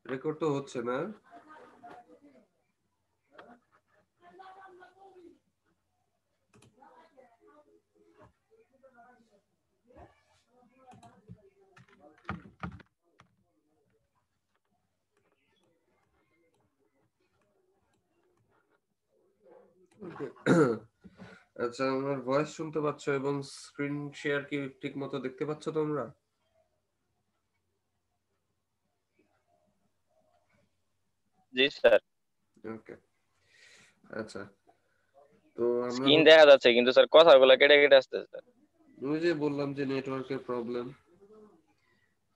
Record তো হচ্ছে না। আচ্ছা, আমার ভয়েস শুনতে পাচ্ছ এবং স্ক্রিন শেয়ার কি ঠিক মতো দেখতে পাচ্ছ তোমরা? জি স্যার। ওকে, আচ্ছা। তো আমরা স্ক্রিন দেখা যাচ্ছে কিন্তু স্যার কথাগুলো কেটে কেটে আসতেছে স্যার। ওই যে বললাম যে নেটওয়ার্কের প্রবলেম।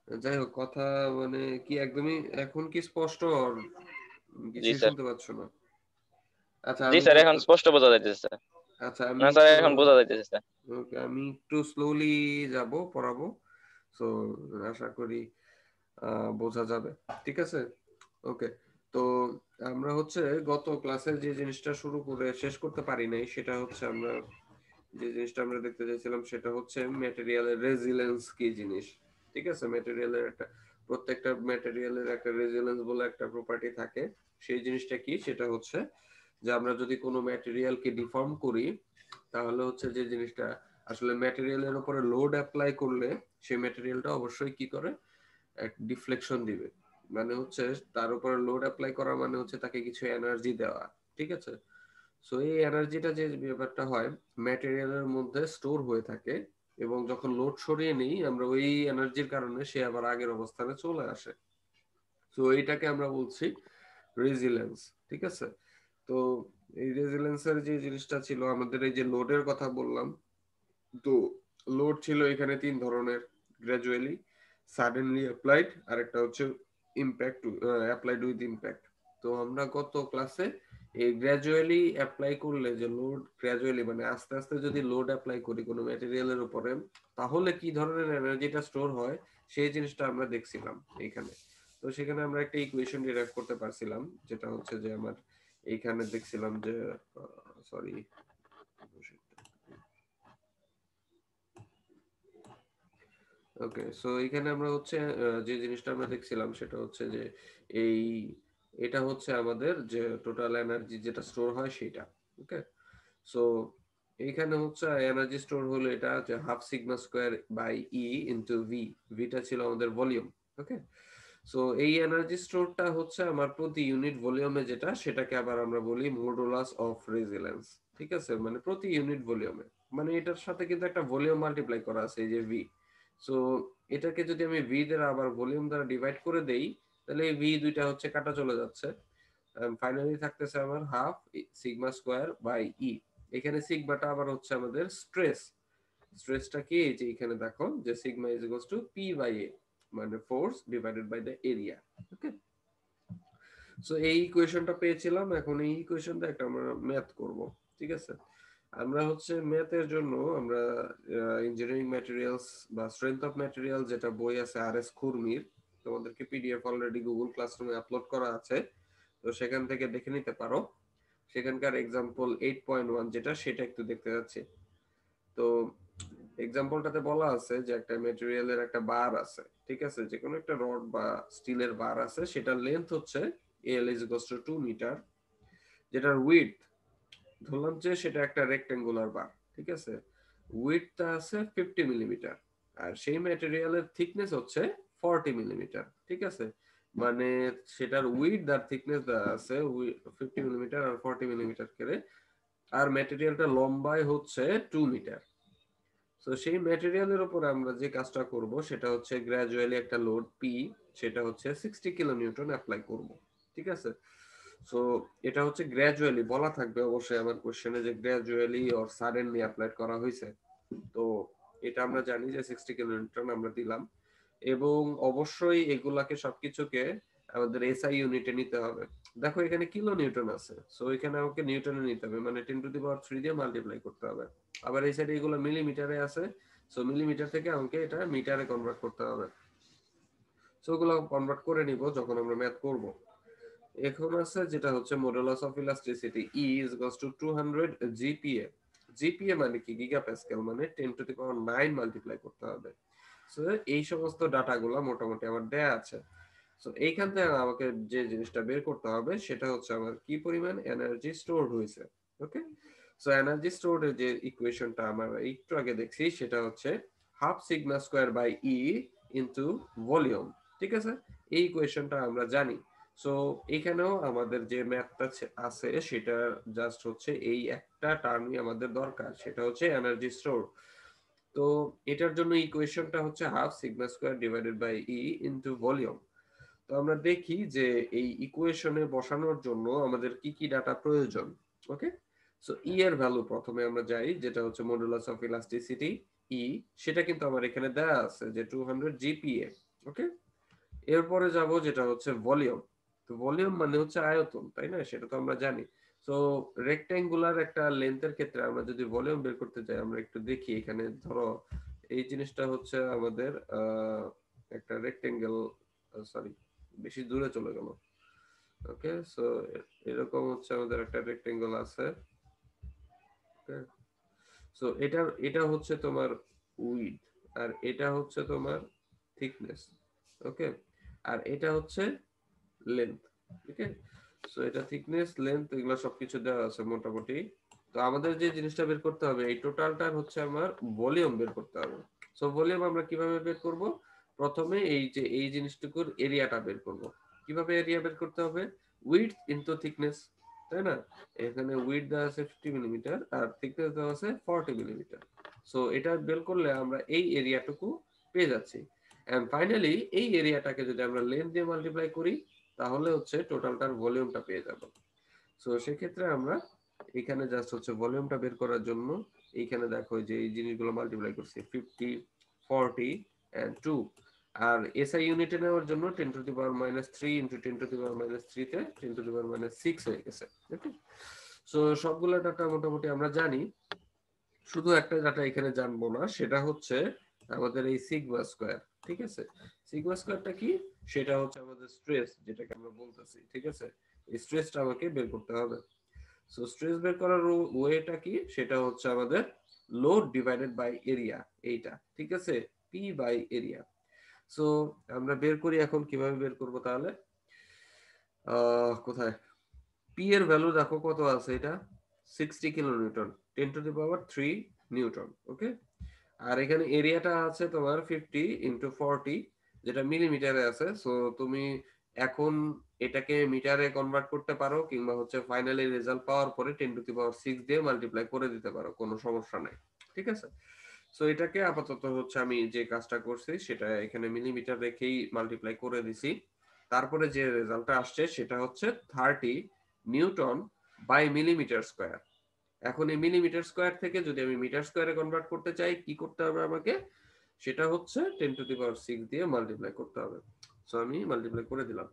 যাই হোক, কথা মানে কি একদমই এখন কি স্পষ্ট আর জি কিছুই স্যার। শুনতে পাচ্ছ না? আচ্ছা জি আমি স্যার, যত এখন স্পষ্ট বোঝা যাইতেছে স্যার। আচ্ছা না আমি স্যার, একটু এখন বোঝা যাইতেছে স্যার। ওকে, আমি একটু স্লোলি যাব পড়াবো। সো আশা করি বোঝা যাবে। ঠিক আছে, ওকে। তো আমরা হচ্ছে গত ক্লাসের যে জিনিসটা শুরু করে শেষ করতে পারি নাই, সেটা হচ্ছে আমরা যে জিনিসটা আমরা দেখতে চাইছিলাম সেটা হচ্ছে ম্যাটেরিয়ালের রেজিলেন্স কি জিনিস। ঠিক আছে, ম্যাটেরিয়ালের একটা প্রত্যেকটা ম্যাটেরিয়ালের একটা রেজিলেন্স বলে একটা প্রপার্টি থাকে। সেই জিনিসটা কি, সেটা হচ্ছে যে আমরা যদি কোনো ম্যাটেরিয়ালকে ডিফর্ম করি, তাহলে হচ্ছে যে জিনিসটা আসলে ম্যাটেরিয়ালের উপরে লোড অ্যাপ্লাই করলে সেই ম্যাটেরিয়ালটা অবশ্যই কি করে, এক ডিফ্লেকশন দিবে। মানে হচ্ছে তার উপরে লোড অ্যাপ্লাই করা মানে হচ্ছে তাকে কিছু এনার্জি দেওয়া। ঠিক আছে, সো এই এনার্জিটা যে ব্যাপারটা হয় ম্যাটেরিয়ালের মধ্যে স্টোর হয়ে থাকে, এবং যখন লোড সরিয়ে নেই আমরা ওই এনার্জির কারণে সে আবার আগের অবস্থানে চলে আসে। তো এইটাকে আমরা বলছি রেজিলেন্স। ঠিক আছে, তো এই রেজিলেন্সের যে জিনিসটা ছিল, আমাদের এই যে লোডের কথা বললাম, তো লোড ছিল এখানে তিন ধরনের: গ্র্যাজুয়ালি, সাডেনলি অ্যাপ্লাইড, আর একটা হচ্ছে ইম্প্যাক্ট, অ্যাপ্লাইড উইথ ইম্প্যাক্ট। তো আমরা গত ক্লাসে এই গ্র্যাজুয়ালি অ্যাপ্লাই করলে যে লোড, গ্র্যাজুয়ালি মানে আস্তে আস্তে যদি লোড অ্যাপ্লাই করি কোনো ম্যাটেরিয়ালের উপরে, তাহলে কি ধরনের এনার্জিটা স্টোর হয় সেই জিনিসটা আমরা দেখছিলাম এইখানে। তো সেখানে আমরা একটা ইকুয়েশন ডিরাইভ করতে পারছিলাম, যেটা হচ্ছে যে আমার এইখানে দেখছিলাম যে সরি, ওকে। সো এখানে আমরা হচ্ছে যে জিনিসটা আমরা দেখছিলাম সেটা হচ্ছে যে এই এটা হচ্ছে আমাদের যে টোটাল এনার্জি যেটা স্টোর হয় সেটা। ওকে, সো এইখানে হচ্ছে এনার্জি স্টোর হলো এটা যে half sigma square by E into V. ভিটা ছিল আমাদের ভলিউম। ওকে, সো এই এনার্জি স্টোরটা হচ্ছে আমার প্রতি ইউনিট ভলিউমে যেটা, সেটাকে আবার আমরা বলি মডুলাস অফ রেজিলেন্স। ঠিক আছে, মানে প্রতি ইউনিট ভলিউমে, মানে এটার সাথে কিন্তু একটা ভলিউম মাল্টিপ্লাই করা আছে এই যে ভি। সো এটাকে যদি আমি ভি দ্বারা আবার ভলিউম দ্বারা ডিভাইড করে দেই, তাহলে এই ভি দুইটা হচ্ছে কাটা চলে যাচ্ছে। ফাইনালি থাকতেছে আমার হাফ সিগমা স্কোয়ার বাই ই। এখানে সিগমাটা আবার হচ্ছে আমাদের স্ট্রেস। স্ট্রেসটা কি, এই যে এখানে দেখো যে sigma is equals to P by A, মানে force divided by the area. Okay, so এই ইকুয়েশনটা পেয়েছিলাম। এখন এই ইকুয়েশনটা একটা আমরা ম্যাথ করব। ঠিক আছে, আমরা হচ্ছে ম্যাথের জন্য আমরা ইঞ্জিনিয়ারিং ম্যাটেরিয়ালস বা স্ট্রেংথ অফ ম্যাটেরিয়াল যেটা বই আছে আর এস খুরমির, তোমাদেরকে পিডিএফ অলরেডি গুগল ক্লাসরুমে আপলোড করা আছে, তো সেখান থেকে দেখে নিতে পারো। সেখানকার এক্সাম্পল 8.1 যেটা, সেটা একটু দেখতে যাচ্ছি। তো এক্সাম্পলটাতে বলা আছে যে একটা ম্যাটেরিয়ালের একটা বার আছে। ঠিক আছে, যে কোনো একটা রড বা স্টিলের বার আছে, সেটার লেন্থ হচ্ছে L is equals to 2 metre, যেটার উইডথ ধরলাম যে সেটা একটা রেক্টেঙ্গুলার বার। ঠিক আছে, উইডথটা আছে 50 মিলিমিটার, আর সেই ম্যাটেরিয়ালের থিকনেস হচ্ছে 40 মিলিমিটার। ঠিক আছে, মানে সেটার উইডথ আর থিকনেস দেওয়া আছে 50 মিলিমিটার আর 40 মিলিমিটার করে, আর ম্যাটেরিয়ালটা লম্বায় হচ্ছে 2 মিটার। তো সেই ম্যাটেরিয়ালের উপর আমরা যে কাজটা করব সেটা হচ্ছে গ্র্যাজুয়ালি একটা লোড পি, সেটা হচ্ছে 60 কিলো নিউটন অ্যাপ্লাই করব। ঠিক আছে, সো এটা হচ্ছে গ্র্যাজুয়ালি বলা থাকবে অবশ্যই আমার কোশ্চেনে যে গ্র্যাজুয়ালি অর সাডেনলি অ্যাপ্লাই করা হয়েছে। তো এটা আমরা জানি যে 60 কিলো নিউটন আমরা দিলাম, এবং অবশ্যই এগুলাকে সবকিছুকে আমাদের এসআই ইউনিটে নিতে হবে। দেখো এখানে কিলো নিউটন আছে, সো এখানে আমাকে নিউটনে নিতে হবে, মানে 10⁻³ দিয়ে মাল্টিপ্লাই করতে হবে। আবার এই সাইডে এগুলো মিলিমিটারে আছে, সো মিলিমিটার থেকে আমাকে এটা মিটারে কনভার্ট করতে হবে। সো ওগুলো কনভার্ট করে নিব যখন আমরা ম্যাথ করব। এখন আছে যেটা হচ্ছে modulus of elasticity, E is equals two 200 GPA. GPA মানে কি, গিগা প্যাসকেল, মানে 10⁹ মাল্টিপ্লাই করতে হবে। সো এই সমস্ত ডাটাগুলো মোটামুটি আমার দেয়া আছে। সো এইখান থেকে আমাকে যে জিনিসটা বের করতে হবে সেটা হচ্ছে আমার কি পরিমাণ এনার্জি স্টোর হয়েছে। ওকে, সো এনার্জি স্টোর্ড এর যে ইকুয়েশনটা আমরা একটু আগে দেখছি সেটা হচ্ছে half sigma square by E into volume. ঠিক আছে, এই ইকুয়েশনটা আমরা জানি। সো এখানেও আমাদের যে ম্যাথটা আছে সেটা জাস্ট হচ্ছে এই একটা টার্মই আমাদের দরকার, সেটা হচ্ছে এনার্জি স্টোর। তো এটার জন্য ইকুয়েশনটা হচ্ছে half sigma square divided by E into volume. তো আমরা দেখি যে এই ইকুয়েশনে বসানোর জন্য আমাদের কি কি ডাটা প্রয়োজন। ওকে, সো ই এর ভ্যালু প্রথমে আমরা যাই, যেটা হচ্ছে মডুলাস অফ ইলাস্টিসিটি ই, সেটা কিন্তু আমার এখানে দেয়া আছে যে 200 জিপিএ। ওকে, এরপরে যাব যেটা হচ্ছে ভলিউম। তো ভলিউম মানে হচ্ছে আয়তন, তাই না? সেটা তো আমরা জানি। সো রেক্ট্যাঙ্গুলার একটা লেন্থের ক্ষেত্রে আমরা যদি ভলিউম বের করতে চাই, আমরা একটু দেখি এখানে। ধরো এই জিনিসটা হচ্ছে আমাদের একটা রেক্ট্যাঙ্গেল, সরি বেশি দূরে চলে গেল। ওকে, সো এরকম হচ্ছে আমাদের একটা রেক্ট্যাঙ্গেল আছে। ওকে, সো এটা হচ্ছে তোমার উইড, আর এটা হচ্ছে তোমার থিকনেস। ওকে, আর এটা হচ্ছে লেন্থ। ওকে, সো এটা থিকনেস, লেন্থ, এগুলো সবকিছু দেওয়া আছে মোটামুটি। তো আমাদের যে জিনিসটা বের করতে হবে এই টোটালটার হচ্ছে আমার ভলিউম বের করতে হবে। সো ভলিউম আমরা কিভাবে বের করব? প্রথমে এই যে এই জিনিসটুকুর এরিয়াটা বের করব। কিভাবে এরিয়া বের করতে হবে? উইডথ ইনটু থিকনেস, তাই না? এখানে উইডথ দেওয়া আছে 50 মিলিমিটার আর থিকনেস দেওয়া আছে 40 মিলিমিটার। সো এটা বের করলে আমরা এই এরিয়াটুকু পেয়ে যাচ্ছি। এন্ড ফাইনালি এই এরিয়াটাকে যদি আমরা লেন্থ দিয়ে মাল্টিপ্লাই করি তাহলে হচ্ছে টোটালটার ভলিউমটা পেয়ে যাব। সো সেক্ষেত্রে আমরা এখানে জাস্ট হচ্ছে ভলিউমটা বের করার জন্য এইখানে দেখো যে এই জিনিসগুলো মাল্টিপ্লাই করছি 50, 40 এন্ড 2। আর এসআই ইউনিটে নেওয়ার জন্য 10 to the power minus 3 into 10 to the power minus 3 তে 10 টু দি পাওয়ার মাইনাস 6 হয়ে গেছে। ওকে, সো সবগুলো ডাটা মোটামুটি আমরা জানি। শুধু একটা ডাটা এখানে জানবো না, সেটা হচ্ছে আমাদের এই সিগমা স্কোয়ার। ঠিক আছে, সিগমা স্কোয়ারটা কি? সেটা হচ্ছে আমাদের স্ট্রেস, যেটাকে আমরা বলতেছি। ঠিক আছে, এই স্ট্রেসটা আমাকে বের করতে হবে। সো স্ট্রেস বের করার ওয়েটা কি? সেটা হচ্ছে আমাদের লোড ডিভাইডেড বাই এরিয়া, এইটা। ঠিক আছে, পি বাই এরিয়া। সো আমরা বের করি এখন। কিভাবে বের করব তাহলে? কোথায় পি এর ভ্যালু দেখো কত আছে, এটা 60 kilo newton, 10 to the power 3 newton. Okay, আর এখানে এরিয়াটা আছে তোমার 50 ইনটু 40, যেটা মিলিমিটারে আছে। সো তুমি এখন এটাকে মিটারে কনভার্ট করতে পারো, কিংবা হচ্ছে ফাইনালি রেজাল্ট পাওয়ার পরে 10 টু দি পাওয়ার 6 দিয়ে মাল্টিপ্লাই করে দিতে পারো, কোনো সমস্যা নাই। ঠিক আছে, সো এটাকে আপাতত হচ্ছে আমি যে কাজটা করছি সেটা এখানে মিলিমিটার রেখেই মাল্টিপ্লাই করে দিছি। তারপরে যে রেজাল্টটা আসছে সেটা হচ্ছে 30 নিউটন বাই মিলিমিটার স্কয়ার। এখন এই মিলিমিটার স্কয়ার থেকে যদি আমি মিটার স্কয়ারে কনভার্ট করতে চাই, কি করতে হবে আমাকে? সেটা হচ্ছে 10 টু দি পাওয়ার 6 দিয়ে মাল্টিপ্লাই করতে হবে। সো আমি মাল্টিপ্লাই করে দিলাম।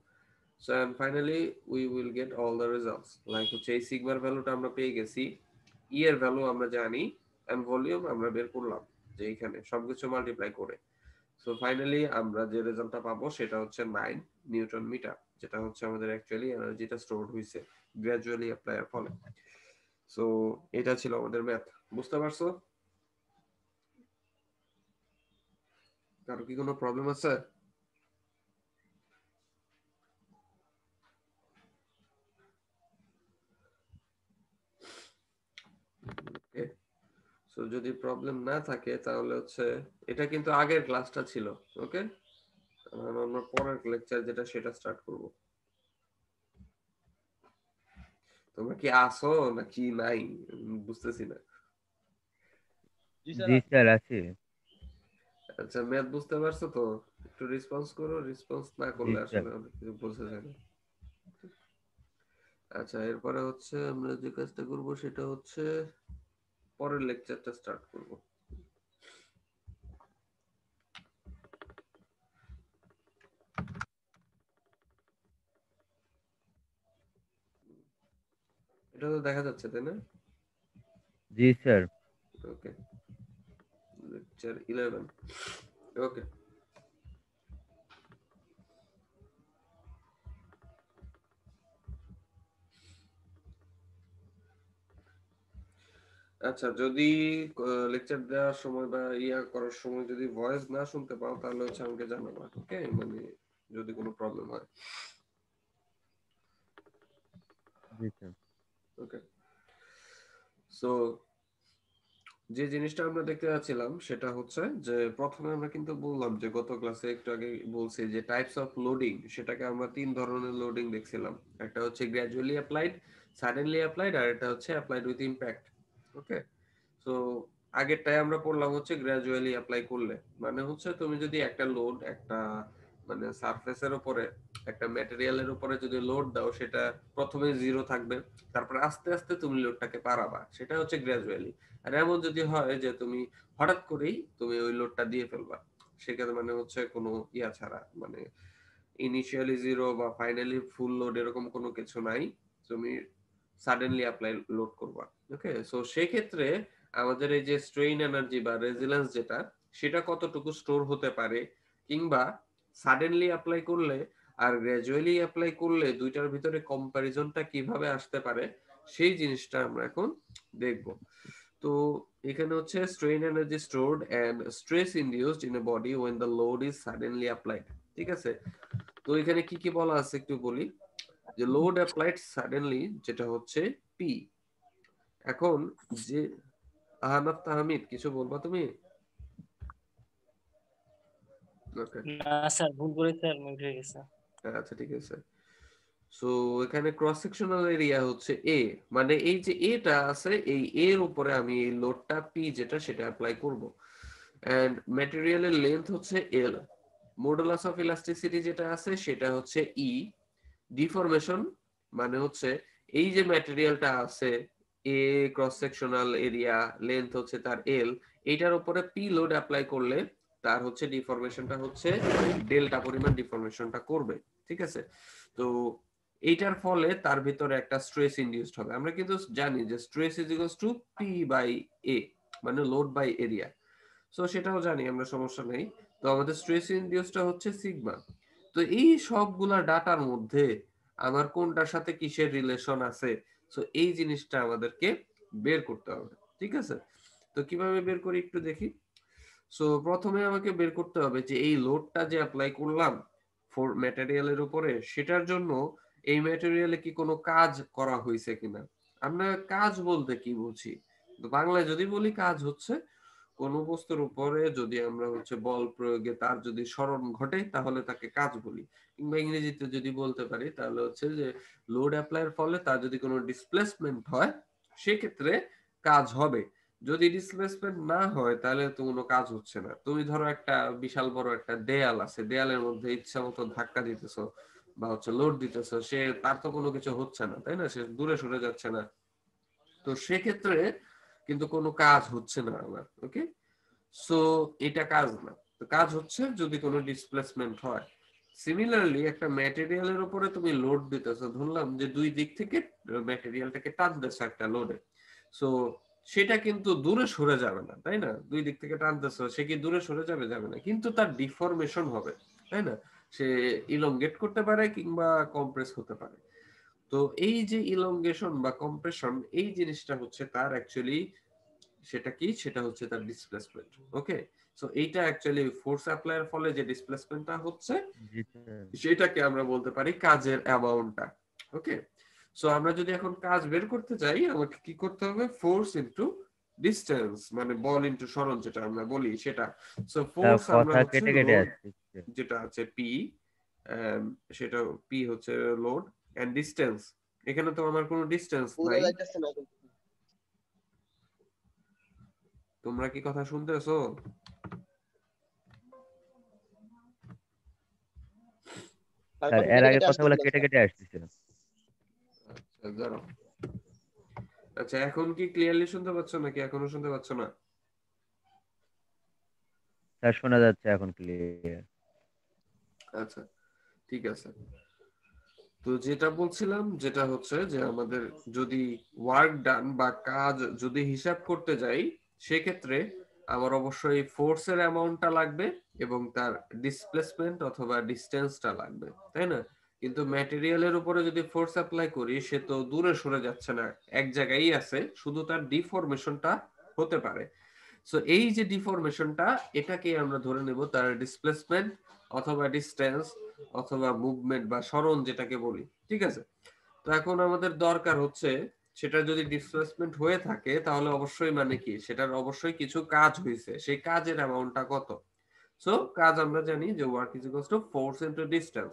So and finally we will get all the results. Like হচ্ছে এই সিগমার ভ্যালুটা আমরা পেয়ে গেছি, ই এর ভ্যালু আমরা জানি, এন্ড ভলিউম আমরা বের করলাম যে এখানে সবকিছু মাল্টিপ্লাই করে। সো ফাইনালি আমরা যে রেজাল্টটা পাবো সেটা হচ্ছে 9 নিউটন মিটার, যেটা হচ্ছে আমাদের অ্যাকচুয়ালি এনার্জিটা স্টোরড হইছে গ্র্যাজুয়ালি অ্যাপ্লাইয়ের ফলে। সো এটা ছিল আমাদের ম্যাথ। বুঝতে পারছো? কারো কি কোনো প্রবলেম আছে? ওকে, সো যদি প্রবলেম না থাকে তাহলে হচ্ছে এটা কিন্তু আগের ক্লাসটা ছিল। ওকে, আমরা পরের লেকচার যেটা সেটা স্টার্ট করব। তোমরা কি আসো নাকি নাই? বুঝতেছি না। জি স্যার আছে। আচ্ছা, ম্যাথ বুঝতে পারছো তো? একটু রেসপন্স করো, রেসপন্স না জি করলে স্যার। আসলে অনেক কিছু বোঝা যায় না। আচ্ছা, এরপরে হচ্ছে আমরা যে কাজটা করব সেটা হচ্ছে পরের লেকচারটা স্টার্ট করব। এটা তো দেখা যাচ্ছে, তাই না? জি স্যার। ওকে, লেকচার 11। ওকে, আচ্ছা, যদি লেকচার দেওয়ার সময় বা ইয়া করার সময় যদি ভয়েস না শুনতে পাও তাহলে হচ্ছে আমাকে জানাবা। ওকে, মানে যদি কোনো প্রবলেম হয়। জি স্যার। ওকে, সো যে জিনিসটা আমরা দেখতে যাচ্ছিলাম সেটা হচ্ছে যে প্রথমে আমরা কিন্তু বললাম যে গত ক্লাসে একটু আগে বলছি যে টাইপস অফ লোডিং, সেটাকে আমরা 3 ধরনের লোডিং দেখছিলাম। একটা হচ্ছে গ্র্যাজুয়ালি অ্যাপ্লাইড, সাডেনলি অ্যাপ্লাইড, আর এটা হচ্ছে applied with impact. Okay, so আগেরটাই আমরা পড়লাম হচ্ছে গ্র্যাজুয়ালি অ্যাপ্লাই করলে, মানে হচ্ছে তুমি যদি একটা লোড একটা মানে সারফেসের উপরে একটা ম্যাটেরিয়ালের উপরে যদি লোড দাও, সেটা প্রথমে জিরো থাকবে, তারপর আস্তে আস্তে তুমি লোডটাকে বাড়াবা, সেটা হচ্ছে গ্র্যাজুয়ালি। আর এমন যদি হয় যে তুমি হঠাৎ করেই তুমি ওই লোডটা দিয়ে ফেলবা, সেক্ষেত্রে মানে হচ্ছে কোনো ইয়া ছাড়া, মানে ইনিশিয়ালি জিরো বা ফাইনালি ফুল লোড এরকম কোনো কিছু নাই, তুমি সাডেনলি অ্যাপ্লাই লোড করবা। ওকে, সো সেই ক্ষেত্রে আমাদের এই যে স্ট্রেইন এনার্জি বা রেজিলেন্স যেটা, সেটা কতটুকু স্টোর হতে পারে, কিংবা সাডেনলি অ্যাপ্লাই করলে আর গ্র্যাজুয়ালি অ্যাপ্লাই করলে দুইটার ভিতরে কম্প্যারিজনটা কিভাবে আসতে পারে, সেই জিনিসটা আমরা এখন দেখব। তো এখানে হচ্ছে strain energy stored and stress induced in a body when the load is suddenly applied। ঠিক আছে, তো এখানে কি কি বলা আছে একটু বলি। যে লোড অ্যাপ্লাইড সাডেনলি যেটা হচ্ছে পি। এখন যে আহনাফ তাহমিদ কিছু বলবা তুমি? ওকে, না স্যার, ভুল করে স্যার, মিউট হয়ে গেছে। আচ্ছা ঠিক আছে। সো এখানে ক্রস সেকশনাল এরিয়া হচ্ছে এ, মানে এই যে এটা আছে এই এর উপরে আমি এই লোডটা পি যেটা সেটা অ্যাপ্লাই করব। এন্ড ম্যাটেরিয়ালের লেন্থ হচ্ছে এল, মডুলাস অফ ইলাস্টিসিটি যেটা আছে সেটা হচ্ছে ই, ডিফরমেশন মানে হচ্ছে এই যে ম্যাটেরিয়ালটা আছে এ, ক্রস সেকশনাল এরিয়া লেন্থ হচ্ছে তার এল, এইটার উপরে পি লোড অ্যাপ্লাই করলে তার হচ্ছে ডিফরমেশনটা হচ্ছে ডেল্টা পরিমাণ ডিফরমেশনটা করবে। ঠিক আছে, তো এইটার ফলে তার ভিতরে একটা স্ট্রেস ইনডিউসড হবে। আমরা কিন্তু জানি যে stress is equals to P by A, মানে লোড বাই এরিয়া। সো সেটাও জানি আমরা, সমস্যা নেই। তো আমাদের স্ট্রেস ইনডিউসডটা হচ্ছে সিগমা। তো এই সবগুলা ডাটার মধ্যে আমার কোনটার সাথে কিসের রিলেশন আছে, সো এই জিনিসটা আমাদেরকে বের করতে হবে। ঠিক আছে, তো কিভাবে বের করি একটু দেখি। সো প্রথমে আমাকে বের করতে হবে যে এই লোডটা যে অ্যাপ্লাই করলাম ফর ম্যাটেরিয়ালের উপরে, সেটার জন্য এই ম্যাটেরিয়ালে কি কোনো কাজ করা হয়েছে কিনা। আমরা কাজ বলতে কি বুঝি, তো বাংলায় যদি বলি কাজ হচ্ছে কোন বস্তুর উপরে যদি আমরা হচ্ছে বল প্রয়োগে তার যদি সরণ ঘটে তাহলে তাকে কাজ বলি। কিংবা ইংরেজিতে যদি বলতে পারি তাহলে হচ্ছে যে লোড অ্যাপ্লাইয়ের ফলে তার যদি কোনো ডিসপ্লেসমেন্ট হয় সেক্ষেত্রে কাজ হবে। যদি ডিসপ্লেসমেন্ট না হয় তাহলে তো কোনো কাজ হচ্ছে না। তুমি ধরো একটা বিশাল বড় একটা দেয়াল আছে, দেয়ালের মধ্যে ইচ্ছা মতো ধাক্কা দিতেছো বা হচ্ছে লোড দিতেছো, সে তার তো কোনো কিছু হচ্ছে না, তাই না, সে দূরে সরে যাচ্ছে না। তো সেক্ষেত্রে কিন্তু কোনো কাজ হচ্ছে না আমার। ওকে, সো এটা কাজ না। তো কাজ হচ্ছে যদি কোনো ডিসপ্লেসমেন্ট হয়। সিমিলারলি একটা ম্যাটেরিয়ালের উপরে তুমি লোড দিতেছো, ধরলাম যে দুই দিক থেকে ম্যাটেরিয়ালটাকে টানতেছো একটা লোডে, সো সেটা কিন্তু দূরে সরে যাবে না, তাই না? দুই দিক থেকে টানতেছো, সে কি দূরে সরে যাবে? যাবে না, কিন্তু তার ডিফরমেশন হবে, তাই না? সে ইলংগেট করতে পারে কিংবা কম্প্রেস হতে পারে। তো এই যে ইলংগেশন বা কম্প্রেশন, এই জিনিসটা হচ্ছে তার অ্যাকচুয়ালি সেটা কি, সেটা হচ্ছে তার ডিসপ্লেসমেন্ট। ওকে, সো এইটা অ্যাকচুয়ালি ফোর্স অ্যাপ্লাইয়ের ফলে যে ডিসপ্লেসমেন্টটা হচ্ছে জি স্যার। সেটাকে আমরা বলতে পারি কাজের অ্যামাউন্টটা। ওকে, সো আমরা যদি এখন কাজ বের করতে চাই আমাকে কি করতে হবে, ফোর্স ইনটু ডিসটেন্স, মানে বল ইনটু সরণ যেটা আমরা বলি সেটা। সো ফোর্স আমরা কথা হচ্ছে কেটে কেটে লোড আসছে। যেটা আছে পি, সেটা পি হচ্ছে লোড এন্ড ডিসটেন্স। এখানে তো আমার কোনো ডিসটেন্স নাই। তোমরা কি কথা শুনতেছো? স্যার এর আগে কথাগুলো কেটে কেটে আসতেছিল। আচ্ছা দাঁড়াও। আচ্ছা এখন কি ক্লিয়ারলি শুনতে পাচ্ছ নাকি এখনো শুনতে পাচ্ছ না? স্যার শোনা যাচ্ছে এখন ক্লিয়ার। আচ্ছা ঠিক আছে। তো যেটা বলছিলাম যেটা হচ্ছে যে আমাদের যদি ওয়ার্ক ডান বা কাজ যদি হিসাব করতে যাই, সেক্ষেত্রে আমার অবশ্যই ফোর্সের অ্যামাউন্টটা লাগবে এবং তার ডিসপ্লেসমেন্ট অথবা ডিসটেন্সটা লাগবে, তাই না? কিন্তু ম্যাটেরিয়ালের উপরে যদি ফোর্স অ্যাপ্লাই করি সে তো দূরে সরে যাচ্ছে না, এক জায়গায় আছে, শুধু তার ডিফরমেশনটা হতে পারে। সো এই যে ডিফরমেশনটা, এটাকে আমরা ধরে নেব তার ডিসপ্লেসমেন্ট অথবা ডিসটেন্স অথবা মুভমেন্ট বা সরণ যেটাকে বলি, ঠিক আছে। তো এখন আমাদের দরকার হচ্ছে সেটা যদি ডিসপ্লেসমেন্ট হয়ে থাকে তাহলে অবশ্যই মানে কি সেটার অবশ্যই কিছু কাজ হয়েছে, সেই কাজের অ্যামাউন্টটা কত। সো কাজ আমরা জানি যে work is equals to force into distance.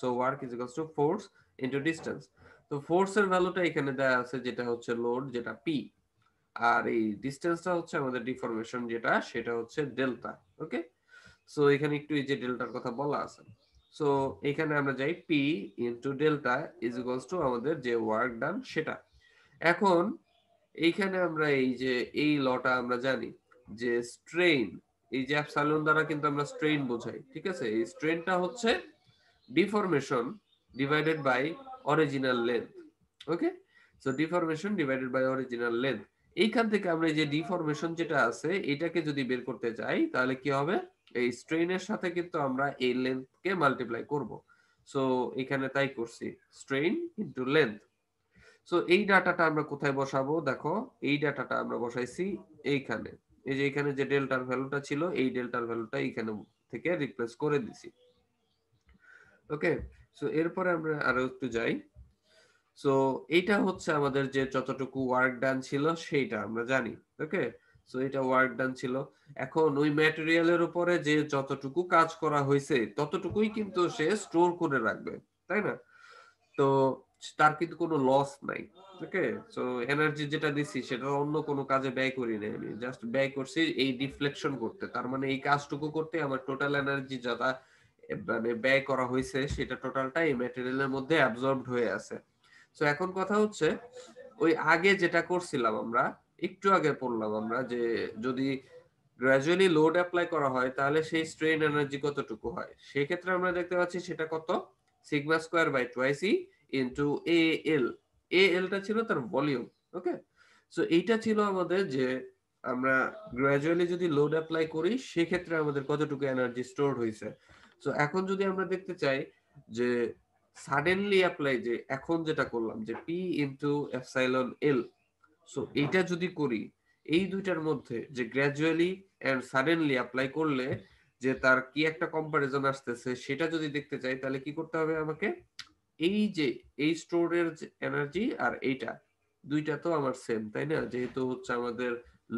So work is equals to force into distance. তো ফোর্সের ভ্যালুটা এখানে দেয়া আছে, যেটা হচ্ছে লোড, যেটা পি, আর এই ডিসটেন্সটা হচ্ছে আমাদের ডিফরমেশন, যেটা সেটা হচ্ছে ডেল্টা। ওকে, সো এখানে একটু এই যে ডেল্টার কথা বলা আছে। সো এখানে আমরা যাই P into delta is equals two আমাদের যে ওয়ার্ক ডান সেটা। এখন এইখানে আমরা এই যে এই লটা আমরা জানি যে স্ট্রেইন, এই যে এপসাইলন দ্বারা কিন্তু আমরা স্ট্রেইন বোঝাই, ঠিক আছে। এই স্ট্রেইনটা হচ্ছে deformation divided by original length. Okay, so deformation divided by original length. এইখান থেকে আমরা এই যে ডিফরমেশন যেটা আছে এটাকে যদি বের করতে চাই তাহলে কি হবে, এই স্ট্রেইনের সাথে কিন্তু আমরা এই লেন্থকে মাল্টিপ্লাই করব। সো এখানে তাই করছি, স্ট্রেইন ইনটু লেন্থ। সো এই ডাটাটা আমরা কোথায় বসাবো, দেখো এই ডাটাটা আমরা বসাইছি এইখানে। এই যে এখানে যে ডেল্টার ভ্যালুটা ছিল এই ডেল্টার ভ্যালুটা এইখানে থেকে রিপ্লেস করে দিছি। ওকে, সো এরপরে আমরা আরো একটু যাই। সো এইটা হচ্ছে আমাদের যে যতটুকু ওয়ার্ক ডান ছিল সেইটা আমরা জানি। ওকে, সো এটা ওয়ার্ক ডান ছিল। এখন ওই ম্যাটেরিয়ালের উপরে যে যতটুকু কাজ করা হয়েছে ততটুকুই কিন্তু সে স্টোর করে রাখবে, তাই না? তো তার কিন্তু কোনো লস নাই। ওকে, সো এনার্জি যেটা দিছি সেটা অন্য কোনো কাজে ব্যয় করি নাই, আমি জাস্ট ব্যয় করছি এই ডিফ্লেকশন করতে। তার মানে এই কাজটুকু করতে আমার টোটাল এনার্জি যেটা মানে ব্যয় করা হয়েছে সেটা টোটালটা এই ম্যাটেরিয়ালের মধ্যে অ্যাবজর্বড হয়ে আছে। সো এখন কথা হচ্ছে ওই আগে যেটা করছিলাম আমরা, একটু আগে পড়লাম আমরা যে যদি গ্র্যাজুয়ালি লোড অ্যাপ্লাই করা হয় তাহলে সেই স্ট্রেন এনার্জি কতটুকু হয়। সেই ক্ষেত্রে আমরা দেখতে পাচ্ছি সেটা কত, sigma square by twice E into A L. A এলটা ছিল তার ভলিউম। ওকে, সো এইটা ছিল আমাদের যে আমরা গ্র্যাজুয়ালি যদি লোড অ্যাপ্লাই করি সেক্ষেত্রে আমাদের কতটুকু এনার্জি স্টোরড হয়েছে। সো এখন যদি আমরা দেখতে চাই যে সাডেনলি অ্যাপ্লাই, যে এখন যেটা করলাম যে পি ইনটু এপসাইলন এল, সো এইটা যদি করি এই দুইটার মধ্যে যে গ্র্যাজুয়ালি এন্ড সাডেনলি অ্যাপ্লাই করলে যে তার কি একটা কম্পারিজন আসতেছে সেটা যদি দেখতে চাই তাহলে কি করতে হবে আমাকে, এই যে এই স্টোরের এনার্জি আর এইটা দুইটা তো আমার সেম, তাই না? যেহেতু হচ্ছে আমাদের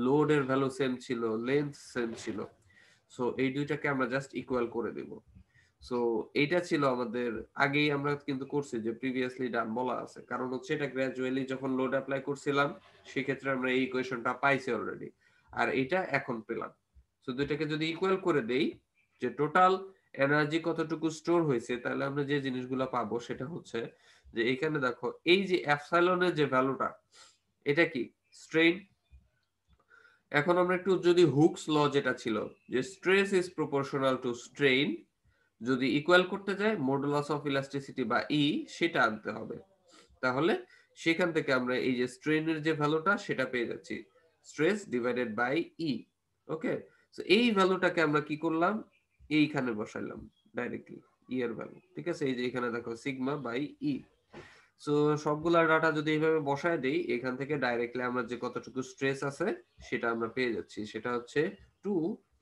লোডের ভ্যালু সেম ছিল, লেন্থ সেম ছিল, সো এই দুইটাকে আমরা জাস্ট ইকুয়াল করে দেব। সো এইটা ছিল আমাদের আগেই আমরা কিন্তু করছি যে প্রিভিয়াসলি ডান বলা আছে, কারণ হচ্ছে এটা গ্র্যাজুয়ালি যখন লোড অ্যাপ্লাই করছিলাম সেক্ষেত্রে আমরা এই ইকুয়েশনটা পাইছি অলরেডি, আর এটা এখন পেলাম। সো দুইটাকে যদি ইকুয়াল করে দেই যে টোটাল এনার্জি কতটুকু স্টোর হয়েছে তাহলে আমরা যে জিনিসগুলো পাবো সেটা হচ্ছে যে এখানে দেখো এই যে এপসাইলনের যে ভ্যালুটা এটা কি স্ট্রেইন। এখন আমরা একটু যদি হুকস ল যেটা ছিল যে stress is proportional to strain, যদি ইকুয়াল করতে যায় মডুলাস অফ ইলাস্টিসিটি বা ই সেটা আনতে হবে, তাহলে সেখান থেকে আমরা এই যে স্ট্রেনের যে ভ্যালুটা সেটা পেয়ে যাচ্ছি, stress divided by E. Okay, so এই ভ্যালুটাকে আমরা কি করলাম, এইখানে বসাইলাম ডাইরেক্টলি ই এর ভ্যালু, ঠিক আছে। এই যে এখানে দেখো সিগমা বাই ই। সো সবগুলা ডাটা যদি এইভাবে বসায় দেই এখান থেকে ডাইরেক্টলি আমরা যে কতটুকু স্ট্রেস আছে সেটা আমরা পেয়ে যাচ্ছি, সেটা হচ্ছে 2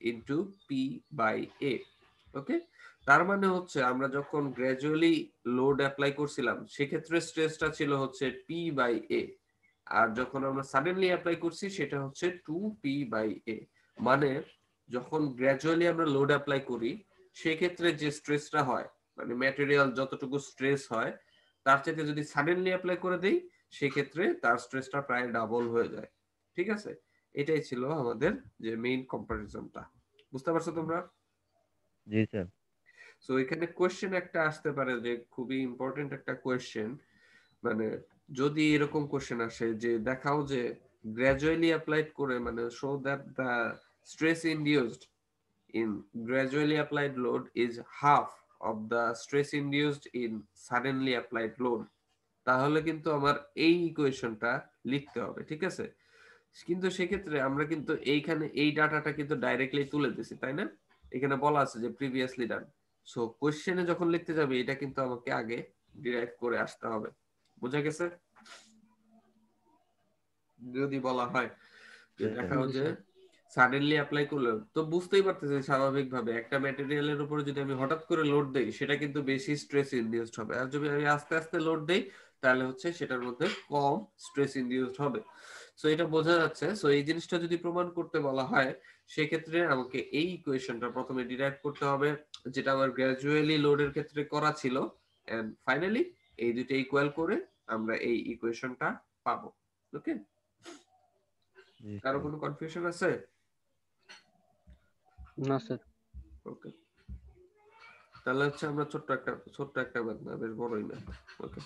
ইনটু পি বাই এ। ওকে, তার মানে হচ্ছে আমরা যখন গ্র্যাজুয়ালি লোড অ্যাপ্লাই করছিলাম সেক্ষেত্রে স্ট্রেসটা ছিল হচ্ছে পি বাই এ, আর যখন আমরা সাডেনলি অ্যাপ্লাই করছি সেটা হচ্ছে 2p বাই এ। মানে যখন গ্র্যাজুয়ালি আমরা লোড অ্যাপ্লাই করি সেক্ষেত্রে যে স্ট্রেসটা হয়, মানে ম্যাটেরিয়াল যতটুকু স্ট্রেস হয় তার চাইতে যদি সাডেনলি অ্যাপ্লাই করে দেই সেক্ষেত্রে তার স্ট্রেসটা প্রায় ডাবল হয়ে যায়, ঠিক আছে। এটাই ছিল আমাদের যে মেইন কম্পারিজনটা, বুঝতে পারছো তোমরা? জি স্যার। সো এখানে কোশ্চেন একটা আসতে পারে যে খুবই ইম্পর্টেন্ট একটা কোশ্চেন, মানে যদি এরকম কোশ্চেন আসে যে দেখাও যে গ্র্যাজুয়ালি অ্যাপ্লাইড করে মানে show that the stress induced in gradually applied load is half of the stress induced in suddenly applied load, তাহলে কিন্তু আমার এই ইকুয়েশনটা লিখতে হবে, ঠিক আছে। কিন্তু সেক্ষেত্রে আমরা কিন্তু এইখানে এই ডাটাটা কিন্তু ডাইরেক্টলি তুলে দিছি, তাই না? এখানে বলা আছে যে প্রিভিয়াসলি ডান। সো কোশ্চেনে যখন লিখতে যাবে এটা কিন্তু আমাকে আগে ডিরাইভ করে আসতে হবে, বোঝা গেছে? যদি বলা হয় যে জি স্যার। দেখাও যে সাডেনলি অ্যাপ্লাই করলে তো বুঝতেই পারতেছেন স্বাভাবিকভাবে একটা ম্যাটেরিয়ালের উপরে যদি আমি হঠাৎ করে লোড দেই সেটা কিন্তু বেশি স্ট্রেস ইনডিউসড হবে, আর যদি আমি আস্তে আস্তে লোড দেই তাহলে হচ্ছে সেটার মধ্যে কম স্ট্রেস ইনডিউসড হবে। সো এটা বোঝা যাচ্ছে। সো এই জিনিসটা যদি প্রমাণ করতে বলা হয় সেক্ষেত্রে আমাকে এই ইকুয়েশনটা প্রথমে ডিরাইভ করতে হবে, যেটা আমার গ্র্যাজুয়ালি লোডের ক্ষেত্রে করা ছিল, এন্ড ফাইনালি এই দুটো ইকুয়াল করে আমরা এই ইকুয়েশনটা পাবো। ওকে, জি কারো স্যার। কোনো কনফিউশন আছে? না স্যার। ওকে, তাহলে হচ্ছে আমরা ছোট্ট একটা ম্যাথ না, বেশ বড়ই ম্যাথ। ওকে,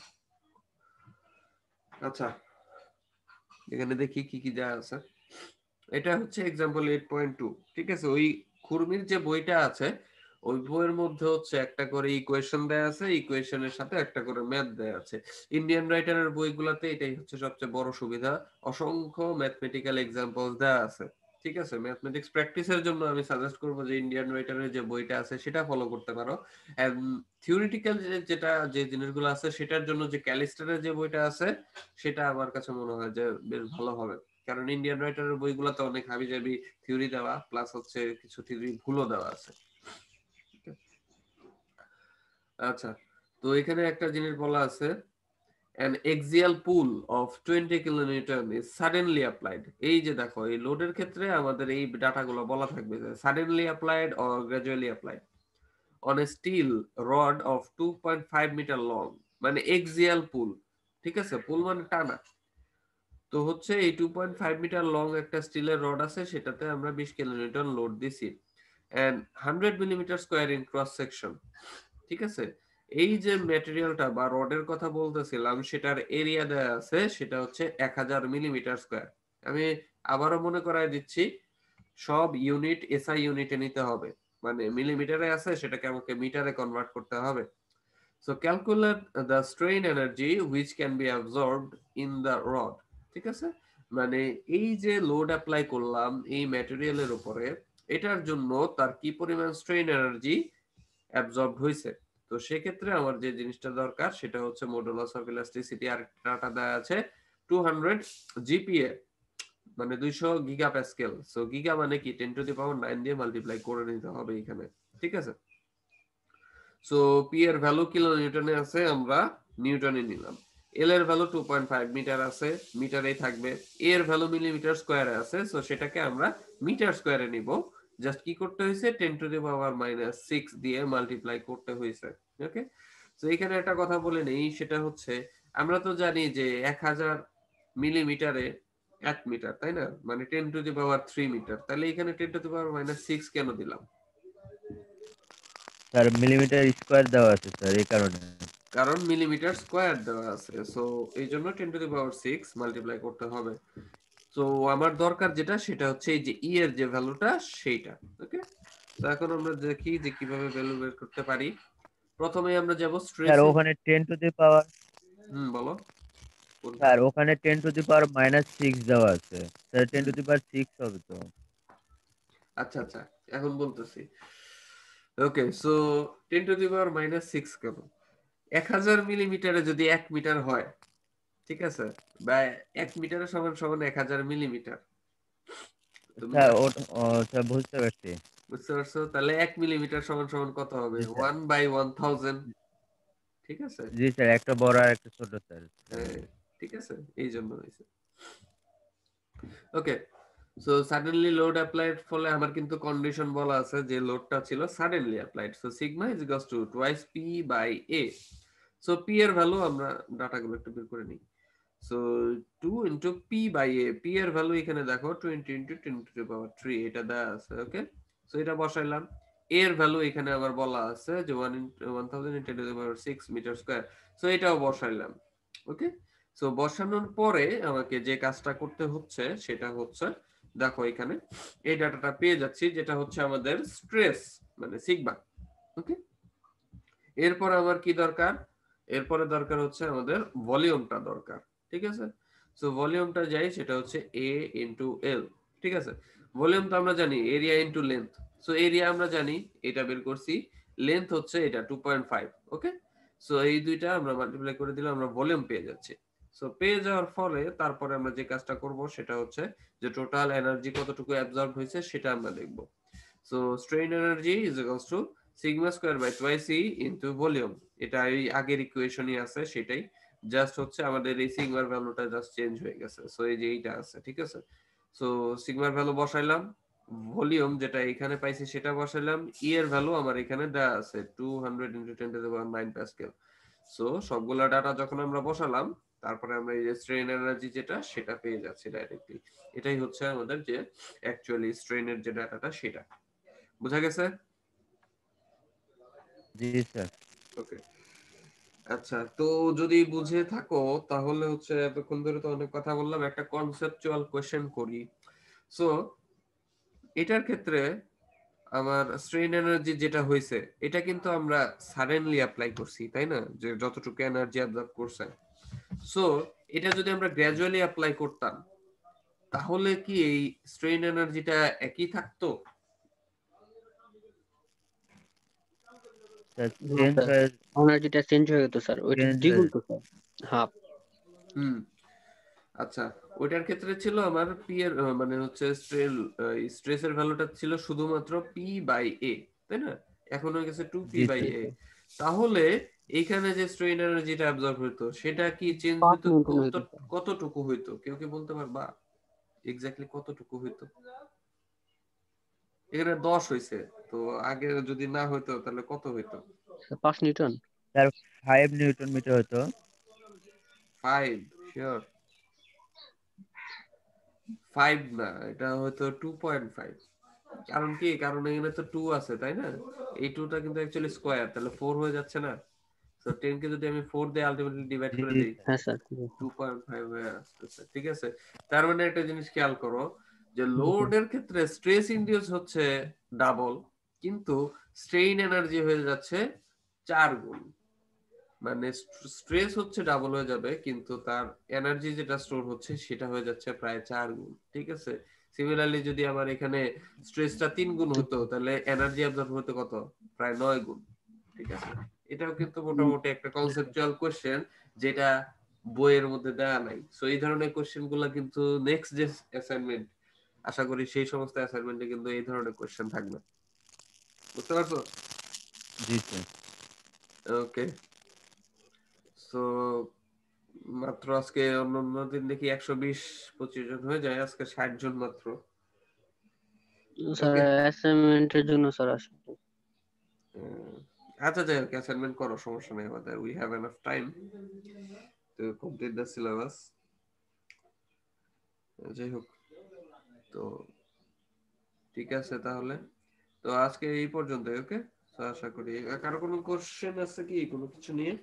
আচ্ছা এখানে দেখি কি কি দেয়া আছে। এটা হচ্ছে एग्जांपल 8.2, ঠিক আছে? ওই খুরমির যে বইটা আছে ওই বইয়ের মধ্যে হচ্ছে একটা করে ইকুয়েশন দেয়া আছে, ইকুয়েশনের সাথে একটা করে ম্যাথ দেয়া আছে। ইন্ডিয়ান রাইটারের বইগুলোতে এটাই হচ্ছে সবচেয়ে বড় সুবিধা, অসংখ্য ম্যাথমেটিক্যাল एग्जांपल्स দেয়া আছে। ঠিক আছে, ম্যাথমেটিক্স প্র্যাকটিসের জন্য আমি সাজেস্ট করব যে ইন্ডিয়ান রাইটারের যে বইটা আছে সেটা ফলো করতে পারো। এন্ড থিওরিটিক্যাল যে জিনিসগুলো আছে সেটার জন্য যে ক্যালিস্টারের যে বইটা আছে সেটা আমার কাছে মনে হয় যে বেশ ভালো হবে, কারণ ইন্ডিয়ান রাইটারের বইগুলোতে অনেক হাবিজাবি থিওরি দেওয়া, প্লাস হচ্ছে কিছু থিওরি ভুলও দেওয়া আছে। আচ্ছা, তো এখানে একটা জিনিস বলা আছে, an axial pull of 20 kilonewton is suddenly applied। এই যে দেখো এই লোডের ক্ষেত্রে আমাদের এই ডাটাগুলো বলা থাকবে যে suddenly applied or gradually applied on a steel rod of 2.5 meter long, মানে axial pull। ঠিক আছে, পুল মানে টানা। তো হচ্ছে এই 2.5 মিটার লং একটা স্টিলের রড আছে, সেটাতে আমরা 20 কিলোনিউটন লোড দিছি and 100 millimetre square in cross section. ঠিক আছে, এই যে ম্যাটেরিয়ালটা বা রডের কথা বলতেছিলাম সেটার এরিয়া দেয়া আছে, সেটা হচ্ছে 1000 মিলিমিটার স্কয়ার। আমি আবারও মনে করায় দিচ্ছি, সব ইউনিট এসআই ইউনিটে নিতে হবে, মানে মিলিমিটারে আছে সেটাকে আমাকে মিটারে কনভার্ট করতে হবে। So calculate the strain energy which can be absorbed in the rod. ঠিক আছে, মানে এই যে লোড অ্যাপ্লাই করলাম এই ম্যাটেরিয়ালের উপরে, এটার জন্য তার কি পরিমাণ স্ট্রেইন এনার্জি অ্যাবজর্ব হয়েছে। তো সেক্ষেত্রে আমার যে জিনিসটা দরকার সেটা হচ্ছে মডুলাস অফ ইলাস্টিসিটি, আর ডাটা দেয়া আছে 200 জিপিএ, মানে 200 গিগা প্যাসকেল। সো গিগা মানে কি 10 টু দি পাওয়ার 9 দিয়ে মাল্টিপ্লাই করে নিতে হবে এখানে। ঠিক আছে, সো পি এর ভ্যালু কিলো নিউটনে আছে, আমরা নিউটনে নিলাম। এল এর ভ্যালু 2.5 মিটার আছে, মিটারেই থাকবে। এ এর ভ্যালু মিলিমিটার স্কয়ারে আছে, সো সেটাকে আমরা মিটার স্কয়ারে নিব। জাস্ট কি করতে হয়েছে 10 টু দি পাওয়ার -6 দিয়ে মাল্টিপ্লাই করতে হয়েছে। ওকে, সো এখানে একটা কথা বলে নেই, সেটা হচ্ছে আমরা তো জানি যে 1000 মিলিমিটারে 1 মিটার, তাই না? মানে 10 টু দি পাওয়ার 3 মিটার। তাহলে এখানে 10 টু দি পাওয়ার -6 কেন দিলাম? স্যার মিলিমিটার স্কয়ার দেওয়া আছে স্যার, এই কারণে। কারণ মিলিমিটার স্কয়ার দেওয়া আছে, সো এই জন্য 10 টু দি পাওয়ার 6 মাল্টিপ্লাই করতে হবে। তো আমার দরকার যেটা সেটা হচ্ছে এই যে ই এর যে ভ্যালুটা সেইটা। ওকে, তো এখন আমরা দেখি যে কিভাবে ভ্যালু বের করতে পারি। প্রথমে আমরা যাব স্যার স্ট্রেস। ওখানে 10 টু দি পাওয়ার, বলো কোনটা? স্যার ওখানে 10 টু দি পাওয়ার -6 দেওয়া আছে স্যার, 10 টু দি পাওয়ার 6 হবে তো। আচ্ছা আচ্ছা, এখন বলতেছি। ওকে, সো 10 টু দি পাওয়ার -6 কেন? 1000 মিলিমিটারে যদি 1 মিটার হয়, ঠিক আছে, বা 1 মিটারের সমান সমান 1000 মিলিমিটার। তুমি স্যার স্যার বুঝতে পারছি। বুঝতে পারছো? তাহলে 1 মিলিমিটার সমান সমান কত হবে? জি স্যার। 1/1000। ঠিক আছে, জি স্যার, একটা বড় আর একটা ছোট স্যার। হ্যাঁ, ঠিক আছে, এই জন্য হয়েছে। Okay, so suddenly load applied ফলে আমার কিন্তু কন্ডিশন বলা আছে যে লোডটা ছিল suddenly applied, so sigma is equals to twice P by A. So P এর ভ্যালু আমরা ডাটাগুলো একটু বের করে নিই। So 2 into P by A, P এর ভ্যালু এখানে দেখো 20 ইনটু 10 টু দি পাওয়ার 3, এটা দেয়া আছে। ওকে, সো এটা বসাইলাম। এ এর ভ্যালু এখানে আবার বলা আছে যে 1000 into 10 to the power 6 metre square, so এটাও বসাইলাম। ওকে, সো বসানোর পরে আমাকে যে কাজটা করতে হচ্ছে সেটা হচ্ছে, দেখো এখানে এই ডাটাটা পেয়ে যাচ্ছি, যেটা হচ্ছে আমাদের স্ট্রেস মানে সিগমা। ওকে, এরপর আমার কি দরকার? এরপরে দরকার হচ্ছে আমাদের ভলিউমটা দরকার। ঠিক আছে, সো ভলিউমটা যাই, সেটা হচ্ছে এ ইনটু এল। ঠিক আছে, ভলিউম তো আমরা জানি area into length. So area আমরা জানি, এটা বের করছি। লেন্থ হচ্ছে এটা 2.5। ওকে, সো এই দুইটা আমরা মাল্টিপ্লাই করে দিলে আমরা ভলিউম পেয়ে যাচ্ছি। সো পেয়ে যাওয়ার ফলে তারপরে আমরা যে কাজটা করব সেটা হচ্ছে যে টোটাল এনার্জি কতটুকু অ্যাবজর্ব হয়েছে সেটা আমরা দেখব। So strain energy is equals to sigma square by twice E into volume. এটা এই আগের ইকুয়েশনই আছে সেটাই, জাস্ট হচ্ছে আমাদের এই সিগমার ভ্যালুটা জাস্ট চেঞ্জ হয়ে গেছে। সো এই যে এইটা আছে, ঠিক আছে। সো সিগমার ভ্যালু বসাইলাম, ভলিউম যেটা এখানে পাইছি সেটা বসাইলাম, ই এর ভ্যালু আমার এখানে দেওয়া আছে 200 × 10⁹ প্যাসকেল। সো সবগুলা ডাটা যখন আমরা বসালাম তারপরে আমরা এই যে স্ট্রেন এনার্জি যেটা সেটা পেয়ে যাচ্ছি ডাইরেক্টলি। এটাই হচ্ছে আমাদের যে অ্যাকচুয়ালি স্ট্রেনের যে ডাটাটা সেটা। বুঝা গেছে? জি স্যার। ওকে, আচ্ছা। তো যদি বুঝে থাকো তাহলে হচ্ছে এতক্ষণ ধরে তো অনেক কথা বললাম, একটা কনসেপচুয়াল কোশ্চেন করি। সো এটার ক্ষেত্রে আমার স্ট্রেন এনার্জি যেটা হয়েছে এটা কিন্তু আমরা সাডেনলি অ্যাপ্লাই করছি, তাই না? যে যতটুকু এনার্জি অ্যাবজর্ব করছে। সো এটা যদি আমরা গ্র্যাজুয়ালি অ্যাপ্লাই করতাম তাহলে কি এই স্ট্রেন এনার্জিটা একই থাকতো? স্যার না চেঞ্জ স্যার, হয়ে এনার্জিটা চেঞ্জ হয়ে যেত স্যার, ওইটা চেঞ্জ হয়ে দ্বিগুণ তো স্যার, হাফ। হুম, আচ্ছা। ওইটার ক্ষেত্রে ছিল আমার পি এর মানে হচ্ছে স্ট্রেসের ভ্যালুটা ছিল শুধুমাত্র পি বাই এ, তাই না? এখন হয়ে গেছে 2p জি বাই স্যার। এ। তাহলে এইখানে যে স্ট্রেন এনার্জিটা অ্যাবজর্ব হইতো সেটা কি চেঞ্জ 5 হইতো নিউটন হইতো স্যার। কতটুকু হইতো? কেউ কি বলতে পারবা এক্স্যাক্টলি কতটুকু হইতো? এখানে 10 হইছে, তো আগে যদি না হইতো তাহলে কত হইতো? 5 নিউটন। স্যার 5 নিউটন মিটার হতো। 5 শিওর? 5 না, এটা হয়তো 2.5। কারণ কি, কারণ এখানে তো 2 আছে, তাই না? এই 2টা কিন্তু অ্যাকচুয়ালি স্কয়ার, তাহলে 4 হয়ে যাচ্ছে না? সো 10 কে যদি আমি 4 দিয়ে আলটিমেটলি ডিভাইড জি করে দেই স্যার। হ্যাঁ স্যার। 2.5 হয়ে আসতেছে, ঠিক আছে। তার মানে একটা জিনিস খেয়াল করো যে জি স্যার। লোডের ক্ষেত্রে স্ট্রেস ইনডিউস হচ্ছে ডাবল, কিন্তু স্ট্রেইন এনার্জি হয়ে যাচ্ছে 4 গুণ। মানে স্ট্রেস হচ্ছে ডাবল হয়ে যাবে কিন্তু তার এনার্জি যেটা স্টোর হচ্ছে সেটা হয়ে যাচ্ছে প্রায় 4 গুণ, ঠিক আছে। সিমিলারলি যদি আমার এখানে স্ট্রেসটা 3 গুণ হতো তাহলে এনার্জি অ্যাবজর্ব হতো কত? প্রায় 9 গুণ, ঠিক আছে। এটাও কিন্তু মোটামুটি একটা কনসেপচুয়াল কোশ্চেন যেটা বইয়ের মধ্যে দেওয়া নাই। সো এই ধরনের কোশ্চেন গুলা কিন্তু নেক্সট যে অ্যাসাইনমেন্ট, আশা করি সেই সমস্ত অ্যাসাইনমেন্টে কিন্তু এই ধরনের কোশ্চেন থাকবে। বুঝতে পারছো? জি স্যার। ওকে। সো মাত্র আজকে অন্য দিন দেখি 120-25 জন হয়ে যায়, আজকে 60 জন মাত্র। স্যার ওকে, অ্যাসাইনমেন্টের জন্য স্যার আসলে আচ্ছা যাই হোক, অ্যাসাইনমেন্ট করো, সমস্যা নেই, আমাদের we have enough time to complete the syllabus. যাই হোক, তো ঠিক আছে তাহলে। তো আজকে এই পর্যন্তই, ওকে। তো আশা করি কারো কোনো কোশ্চেন আছে কি কোনো কিছু নিয়ে?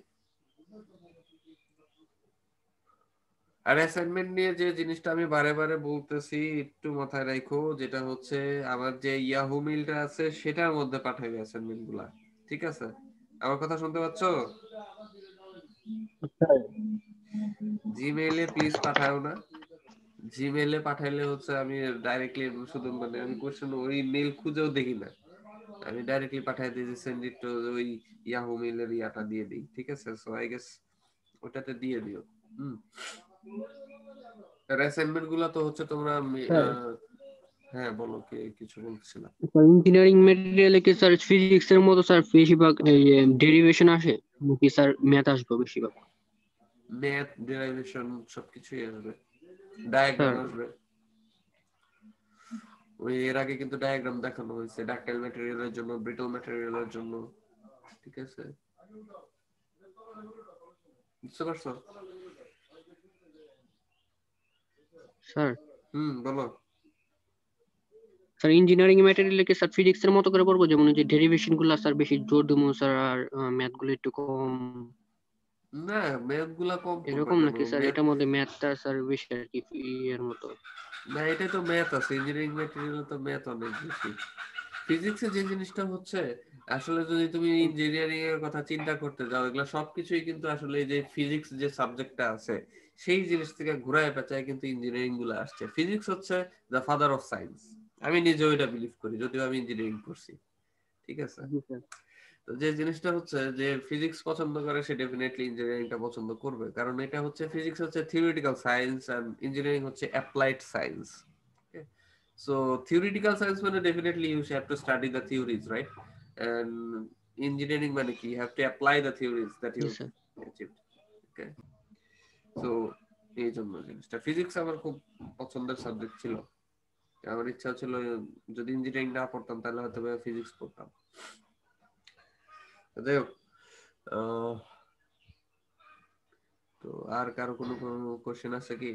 আর অ্যাসাইনমেন্ট নিয়ে যে জিনিসটা আমি বারে বারে বলতেছি একটু মাথায় রাখো, যেটা হচ্ছে আমার যে ইয়াহু মেইলটা আছে সেটার মধ্যে পাঠাইবে অ্যাসাইনমেন্ট গুলা, ঠিক আছে? আমার কথা শুনতে পাচ্ছো? জিমেইলে প্লিজ পাঠাও না। জিমেইলে পাঠাইলে হচ্ছে আমি ডাইরেক্টলি শুধু মানে আমি কোশ্চেন ওই মেইল খুঁজেও দেখি না, আমি ডাইরেক্টলি পাঠাই দিই যে সেন্ড ইট টু ওই ইয়াহু মেইলের ইয়াটা দিয়ে দিই, ঠিক আছে। সো আই গেস ওটাতে দিয়ে দিও। হুম, আর অ্যাসাইনমেন্ট গুলা তো হচ্ছে তোমরা স্যার। হ্যাঁ বলো, কি কিছু বলছিলাম? ইঞ্জিনিয়ারিং ম্যাটেরিয়ালে কি স্যার ফিজিক্স এর মতো স্যার বেশিরভাগ ডেরিভেশন আসে নাকি স্যার ম্যাথ আসবে বেশিরভাগ? ম্যাথ, ডেরিভেশন সবকিছুই আসবে, স্যার ডায়াগ্রাম আসবে। ওই এর আগে কিন্তু ডায়াগ্রাম দেখানো হয়েছে ডাক্টাইল ম্যাটেরিয়ালের জন্য, ব্রিটল ম্যাটেরিয়ালের জন্য, ঠিক আছে। বুঝতে পারছো? স্যার বলো। স্যার ইঞ্জিনিয়ারিং ম্যাটেরিয়ালে কি স্যার ফিজিক্স এর মতো করে পড়বো, যেমন এই যে ডেরিভেশন গুলো স্যার বেশি জোর দেবো স্যার, আর ম্যাথ গুলো একটু কম, না, ম্যাথ গুলা কম পড়বে এরকম কেন? নাকি স্যার ম্যাথ, এটার মধ্যে ম্যাথটা স্যার বেশি আর কি এর মতো? না এটাই তো ম্যাথ আছে, ইঞ্জিনিয়ারিং ম্যাটেরিয়ালে তো ম্যাথ অনেক বেশি। ফিজিক্সে যে জিনিসটা হচ্ছে আসলে যদি তুমি ইঞ্জিনিয়ারিং এর কথা চিন্তা করতে যাও, এগুলা সবকিছুই কিন্তু আসলে এই যে ফিজিক্স যে সাবজেক্টটা আছে সেই জিনিস থেকে ঘুরায় পেঁচায় কিন্তু ইঞ্জিনিয়ারিং গুলো আসছে। ফিজিক্স হচ্ছে দ্য ফাদার অফ সায়েন্স, আমি নিজেও এটা বিলিভ করি, যদিও আমি ইঞ্জিনিয়ারিং করছি, ঠিক আছে। জি স্যার। তো যে জিনিসটা হচ্ছে যে ফিজিক্স পছন্দ করে সে ডেফিনেটলি ইঞ্জিনিয়ারিংটা পছন্দ করবে, কারণ এটা হচ্ছে ফিজিক্স হচ্ছে থিওরিটিক্যাল সায়েন্স এন্ড ইঞ্জিনিয়ারিং হচ্ছে applied science. So theoretical science মানে definitely you have to study the theories, right? And engineering মানে কি, you have to apply the theories that you Yes, sir. achieved. Okay. So এই জন্য জিনিসটা physics আমার খুব পছন্দের সাবজেক্ট ছিল। আমার ইচ্ছা ছিল যদি ইঞ্জিনিয়ারিং না পড়তাম তাহলে হয়তো ফিজিক্স পড়তাম। যাই হোক, তো আর কারো কোনো কোশ্চেন আছে কি?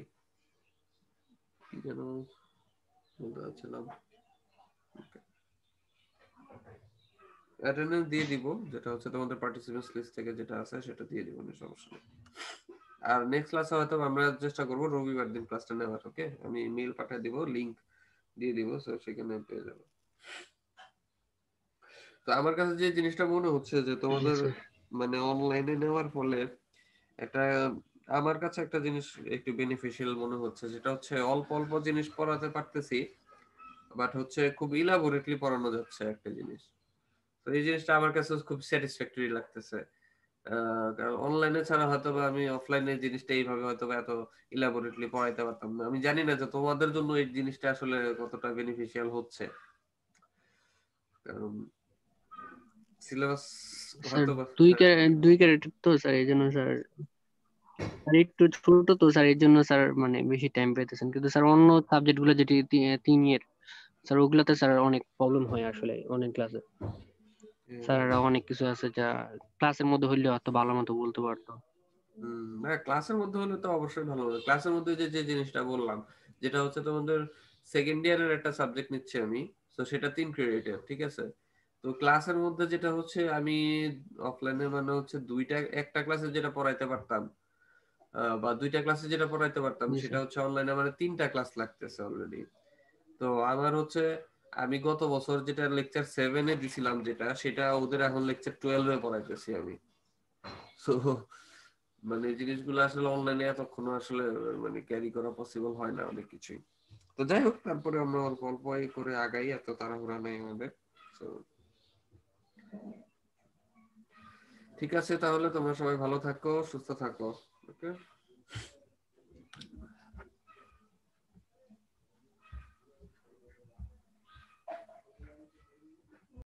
কি যেন বলতে চাচ্ছিলাম, অ্যাটেন্ডেন্স দিয়ে দিব, যেটা হচ্ছে তোমাদের পার্টিসিপেন্টস লিস্ট থেকে যেটা আছে সেটা দিয়ে দিব, কোনো সমস্যা নেই। আর নেক্সট ক্লাসে হয়তো আমরা চেষ্টা করব রবিবার দিন ক্লাসটা নেওয়ার। ওকে, আমি মেইল পাঠিয়ে দিব, লিংক দিয়ে দিব, সো সেখানে পেয়ে যাবে। তো আমার কাছে যে জিনিসটা মনে হচ্ছে যে তোমাদের Yes, sir. মানে অনলাইনে নেওয়ার ফলে একটা, আমার কাছে একটা জিনিস একটু বেনিফিশিয়াল মনে হচ্ছে, যেটা হচ্ছে অল্প অল্প জিনিস পড়াতে পারতেছি, বাট হচ্ছে খুব ইলাবোরেটলি পড়ানো যাচ্ছে একটা জিনিস। তো এই জিনিসটা আমার কাছে খুব স্যাটিসফ্যাক্টরি লাগতেছে। কারণ অনলাইনে ছাড়া হয়তো বা আমি অফলাইনে জিনিসটা এইভাবে হয়তো বা এত ইলাবোরেটলি পড়াইতে পারতাম না। আমি জানি না যে তোমাদের জন্য এই জিনিসটা আসলে কতটা বেনিফিশিয়াল হচ্ছে, কারণ সিলেবাস স্যার হয়তো বা দুই ক্যারেক্টার তো স্যার, এই জন্য স্যার একটু ছোট তো স্যার, এই জন্য স্যার মানে বেশি টাইম পাইতেছেন, কিন্তু স্যার অন্য সাবজেক্ট গুলো যেটি 3 ইয়ার স্যার, ওগুলাতে স্যার অনেক প্রবলেম হয় আসলে অনেক ক্লাসে। স্যাররা অনেক কিছু আছে যা ক্লাসের মধ্যে হইলে হয়তো ভালো মতো বলতে পারতো। না, ক্লাসের মধ্যে হলে তো অবশ্যই ভালো হবে। ক্লাসের মধ্যে যে যে জিনিসটা বললাম, যেটা হচ্ছে তোমাদের সেকেন্ড ইয়ারের একটা সাবজেক্ট নিচ্ছে আমি, তো সেটা 3 ক্রেডিটের, ঠিক আছে? তো ক্লাসের মধ্যে যেটা হচ্ছে আমি অফলাইনে মানে হচ্ছে একটা ক্লাসে যেটা পড়াইতে পারতাম বা 2টা ক্লাসে যেটা পড়াইতে পারতাম, জি সেটা স্যার। হচ্ছে অনলাইনে মানে 3টা ক্লাস লাগতেছে অলরেডি। তো আমার হচ্ছে আমি গত বছর যেটা লেকচার 7-এ দিছিলাম, যেটা সেটা ওদের এখন লেকচার 12-এ পড়াইতেছি আমি। তো মানে এই জিনিসগুলো আসলে অনলাইনে এতক্ষণ আসলে মানে ক্যারি করা পসিবল হয় না অনেক কিছুই। তো যাই হোক, তারপরে আমরা অল্প অল্প করে আগাই, এত তাড়াহুড়া নেই আমাদের। তো ঠিক আছে, তাহলে তোমরা সবাই ভালো থাকো, সুস্থ থাকো। ওকে।